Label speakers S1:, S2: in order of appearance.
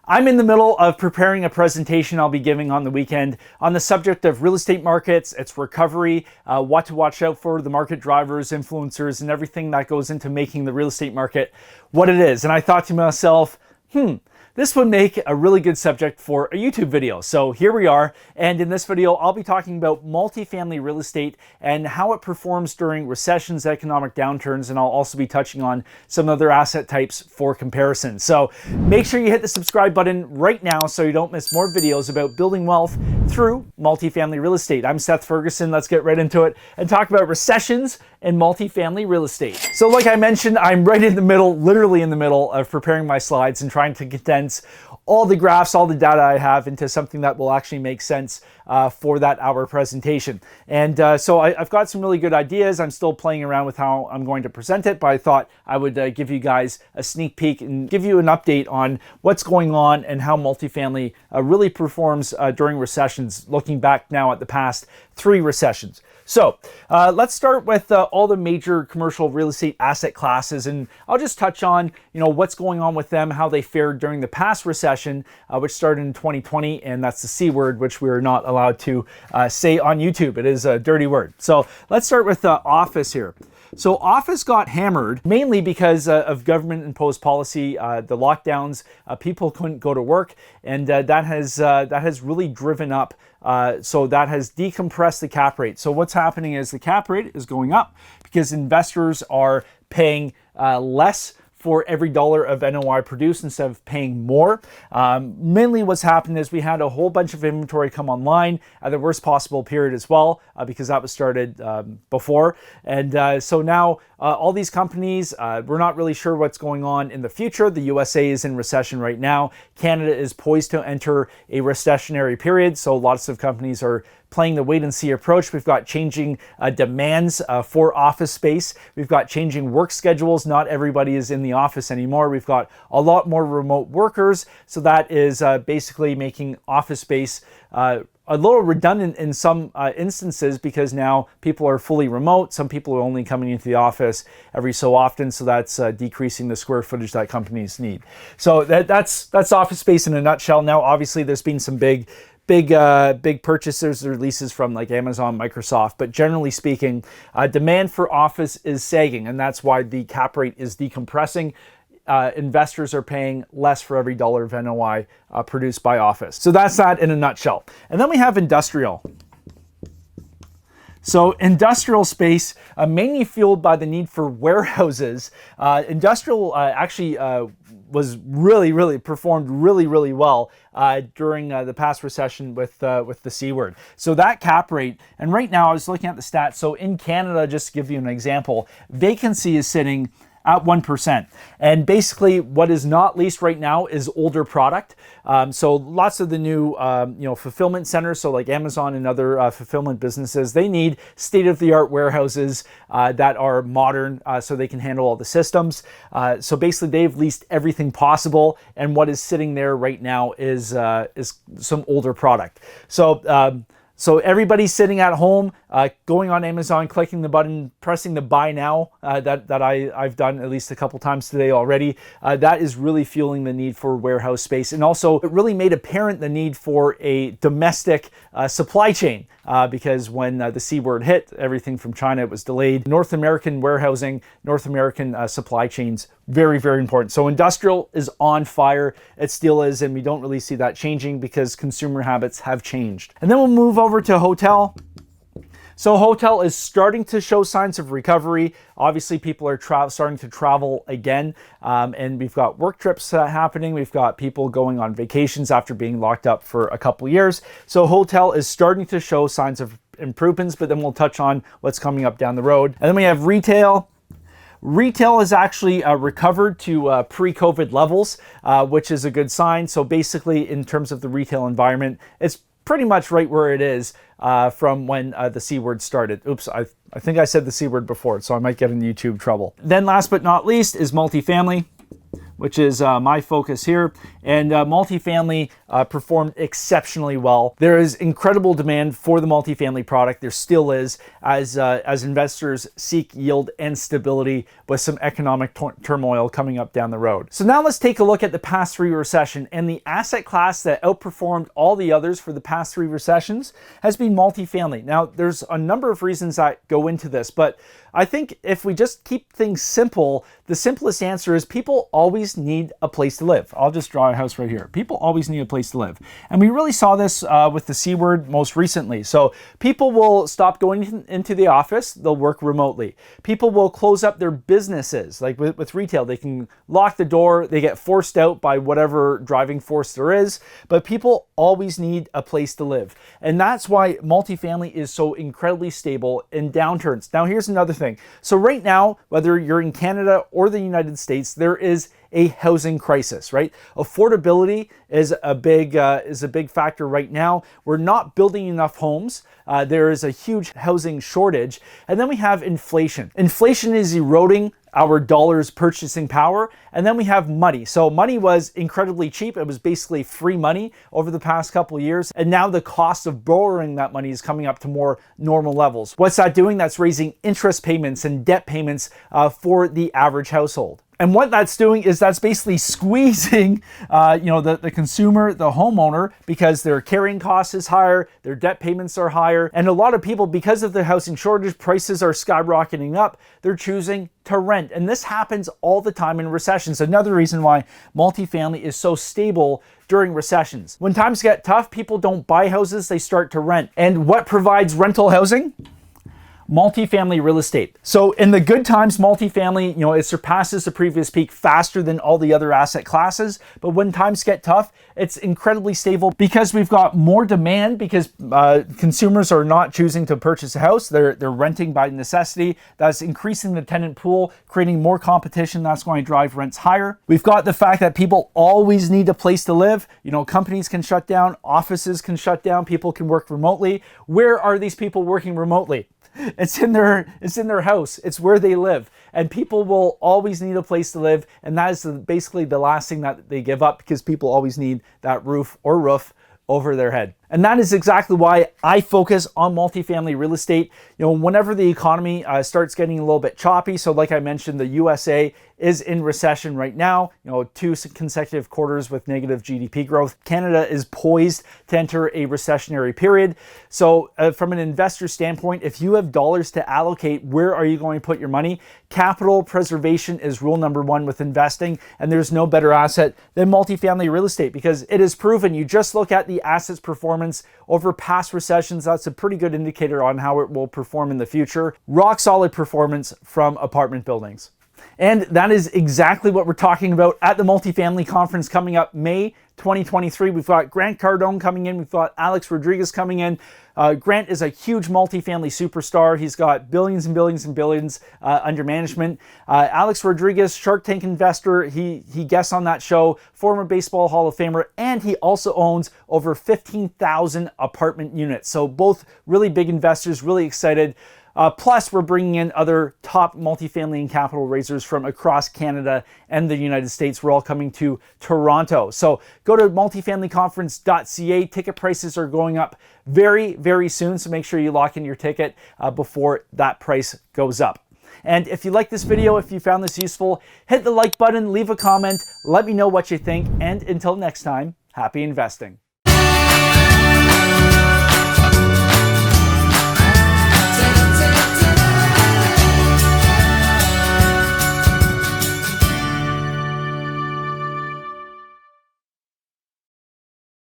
S1: I'm in the middle of preparing a presentation I'll be giving on the weekend on the subject of real estate markets, its recovery, what to watch out for, the market drivers, influencers, and everything that goes into making the real estate market what it is. And I thought to myself, this would make a really good subject for a YouTube video. So here we are. And in this video, I'll be talking about multifamily real estate and how it performs during recessions, economic downturns, and I'll also be touching on some other asset types for comparison. So make sure you hit the subscribe button right now so you don't miss more videos about building wealth through multifamily real estate. I'm Seth Ferguson. Let's get right into it and talk about recessions and multifamily real estate. So like I mentioned, I'm right in the middle, literally in the middle of preparing my slides and trying to condense all the graphs, all the data I have into something that will actually make sense for that hour presentation. And so I've got some really good ideas. I'm still playing around with how I'm going to present it, but I thought I would give you guys a sneak peek and give you an update on what's going on and how multifamily really performs during recessions, looking back now at the past 3 recessions. So let's start with all the major commercial real estate asset classes, and I'll just touch on what's going on with them, how they fared during the past recession, which started in 2020, and that's the C word, which we are not allowed to say on YouTube. It is a dirty word. So let's start with office here. So office got hammered mainly because of government-imposed policy, the lockdowns. People couldn't go to work, and that has really driven up. So that has decompressed the cap rate. So what's happening is the cap rate is going up because investors are paying less for every dollar of NOI produced instead of paying more. Mainly what's happened is we had a whole bunch of inventory come online at the worst possible period as well, because that was started before. And so now all these companies, we're not really sure what's going on in the future. The USA is in recession right now. Canada is poised to enter a recessionary period. So lots of companies are playing the wait and see approach. We've got changing demands for office space. We've got changing work schedules. Not everybody is in the office anymore. We've got a lot more remote workers. So that is basically making office space a little redundant in some instances, because now people are fully remote. Some people are only coming into the office every so often. So that's decreasing the square footage that companies need. So that's office space in a nutshell. Now, obviously, there's been some big purchasers or leases from like Amazon, Microsoft, but generally speaking, demand for office is sagging, and that's why the cap rate is decompressing. Investors are paying less for every dollar of NOI produced by office. So that's that in a nutshell. And then we have industrial. So industrial space, mainly fueled by the need for warehouses. Industrial actually was really performed really well during the past recession with the C word. So that cap rate, and right now I was looking at the stats. So in Canada, just to give you an example, vacancy is sitting at 1%. And basically what is not leased right now is older product. So lots of the new fulfillment centers, so like Amazon and other fulfillment businesses, they need state-of-the-art warehouses that are modern so they can handle all the systems. So basically they've leased everything possible, and what is sitting there right now is some older product. So everybody's sitting at home, going on Amazon, clicking the button, pressing the buy now that I've done at least a couple times today already. That is really fueling the need for warehouse space. And also it really made apparent the need for a domestic supply chain because when the C word hit, everything from China, it was delayed. North American warehousing, North American supply chains, very important. So industrial is on fire. It still is, and we don't really see that changing because consumer habits have changed. And then we'll move over to hotel. So hotel is starting to show signs of recovery. Obviously, people are starting to travel again, and we've got work trips happening. We've got people going on vacations after being locked up for a couple years. So hotel is starting to show signs of improvements, but then we'll touch on what's coming up down the road. And then we have retail. Retail has actually recovered to pre-COVID levels, which is a good sign. So basically, in terms of the retail environment, it's pretty much right where it is from when the C word started. Oops, I think I said the C word before, so I might get in YouTube trouble. Then last but not least is multifamily. which is my focus here. And multifamily performed exceptionally well. There is incredible demand for the multifamily product. There still is, as investors seek yield and stability with some economic turmoil coming up down the road. So now let's take a look at the past 3 recessions, and the asset class that outperformed all the others for the past 3 recessions has been multifamily. Now, there's a number of reasons that go into this, but I think if we just keep things simple, the simplest answer is people always need a place to live. I'll just draw a house right here. People always need a place to live. And we really saw this with the C word most recently. So people will stop going into the office, they'll work remotely. People will close up their businesses, like with retail. They can lock the door, they get forced out by whatever driving force there is, but people always need a place to live. And that's why multifamily is so incredibly stable in downturns. Now, here's another thing. So right now, whether you're in Canada or the United States, there is a housing crisis, right? Affordability is a big factor right now. We're not building enough homes. There is a huge housing shortage. And then we have inflation. Inflation is eroding our dollar's purchasing power. And then we have money. So money was incredibly cheap. It was basically free money over the past couple of years. And now the cost of borrowing that money is coming up to more normal levels. What's that doing? That's raising interest payments and debt payments for the average household. And what that's doing is that's basically squeezing, the consumer, the homeowner, because their carrying cost is higher, their debt payments are higher, and a lot of people, because of the housing shortage, prices are skyrocketing up. They're choosing to rent, and this happens all the time in recessions. Another reason why multifamily is so stable during recessions. When times get tough, people don't buy houses; they start to rent. And what provides rental housing? Multifamily real estate. So in the good times, multifamily, it surpasses the previous peak faster than all the other asset classes. But when times get tough, it's incredibly stable because we've got more demand, because consumers are not choosing to purchase a house. They're renting by necessity. That's increasing the tenant pool, creating more competition. That's going to drive rents higher. We've got the fact that people always need a place to live. Companies can shut down, offices can shut down, people can work remotely. Where are these people working remotely? It's in their house. It's where they live. And people will always need a place to live. And that is basically the last thing that they give up, because people always need that roof over their head. And that is exactly why I focus on multifamily real estate. Whenever the economy starts getting a little bit choppy, so like I mentioned, the USA is in recession right now, 2 consecutive quarters with negative GDP growth. Canada is poised to enter a recessionary period. So from an investor standpoint, if you have dollars to allocate, where are you going to put your money? Capital preservation is rule number 1 with investing, and there's no better asset than multifamily real estate, because it is proven. You just look at the assets performance over past recessions. That's a pretty good indicator on how it will perform in the future. Rock solid performance from apartment buildings. And that is exactly what we're talking about at the Multifamily Conference coming up May 2023. We've got Grant Cardone coming in. We've got Alex Rodriguez coming in. Grant is a huge multifamily superstar. He's got billions and billions and billions under management. Alex Rodriguez, Shark Tank investor. He guests on that show, former Baseball Hall of Famer, and he also owns over 15,000 apartment units. So both really big investors, really excited. Plus, we're bringing in other top multifamily and capital raisers from across Canada and the United States. We're all coming to Toronto. So go to multifamilyconference.ca. Ticket prices are going up very, very soon. So make sure you lock in your ticket before that price goes up. And if you like this video, if you found this useful, hit the like button, leave a comment, let me know what you think. And until next time, happy investing.